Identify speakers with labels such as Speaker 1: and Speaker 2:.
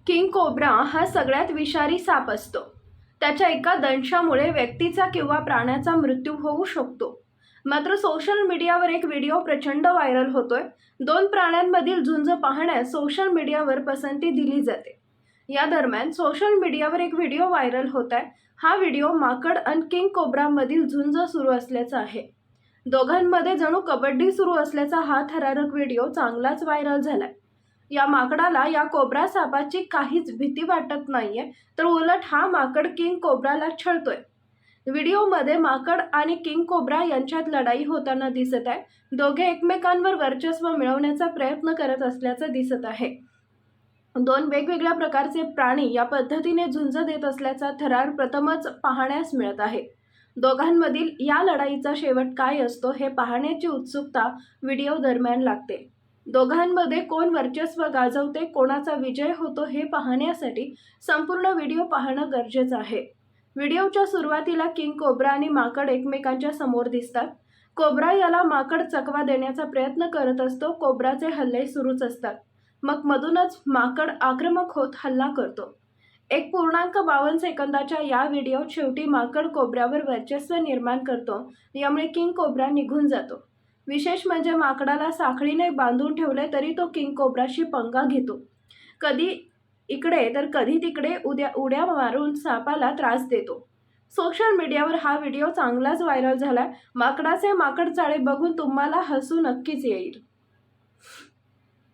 Speaker 1: King cobra हा सगळ्यात विषारी साप असतो. त्याच्या एका दंशामुळे व्यक्तीचा किंवा प्राण्याचा मृत्यू होऊ शकतो. मात्र सोशल मीडियावर एक व्हिडिओ प्रचंड व्हायरल होतोय. दोन प्राण्यांमधील झुंज पाहण्यास सोशल मीडियावर पसंती दिली जाते. या दरम्यान सोशल मीडियावर एक व्हिडिओ व्हायरल होत आहे. हा व्हिडिओ माकड आणि किंग कोब्रामधील झुंज सुरू असल्याचा आहे. दोघांमध्ये जणू कबड्डी सुरू असल्याचा हा थरारक व्हिडिओ चांगलाच व्हायरल झालाय. या माकडाला या कोब्रा सापाची काहीच भीती वाटत नाहीये, तर उलट हा माकड किंग कोब्राला छळतोय. व्हिडिओमध्ये माकड आणि किंग कोब्रा यांच्यात लढाई होताना दिसत आहे. दोघे एकमेकांवर वर्चस्व मिळवण्याचा प्रयत्न करत असल्याचं दिसत आहे. दोन वेगवेगळ्या प्रकारचे प्राणी या पद्धतीने झुंज देत असल्याचा थरार प्रथमच पाहण्यास मिळत आहे. दोघांमधील या लढाईचा शेवट काय असतो हे पाहण्याची उत्सुकता व्हिडिओ दरम्यान लागते. दोघांमध्ये कोण वर्चस्व गाजवते, कोणाचा विजय होतो हे पाहण्यासाठी संपूर्ण व्हिडिओ पाहणं गरजेचं आहे. व्हिडिओच्या सुरुवातीला किंग कोब्रा आणि माकड एकमेकांच्या समोर दिसतात. कोब्रा याला माकड चकवा देण्याचा प्रयत्न करत असतो. कोब्राचे हल्ले सुरूच असतात. मग मधूनच माकड आक्रमक होत हल्ला करतो. 1.52 सेकंदाच्या या व्हिडिओत शेवटी माकड कोब्र्यावर वर्चस्व निर्माण करतो. यामुळे किंग कोब्रा निघून जातो. विशेष म्हणजे माकडाला साखळीने बांधून ठेवले तरी तो किंग कोब्राशी पंगा घेतो. कधी इकडे तर कधी तिकडे उड्या मारून सापाला त्रास देतो. सोशल मीडियावर हा व्हिडिओ चांगलाच व्हायरल झालाय. माकडाचे माकड चाळे बघून तुम्हाला हसू नक्कीच येईल.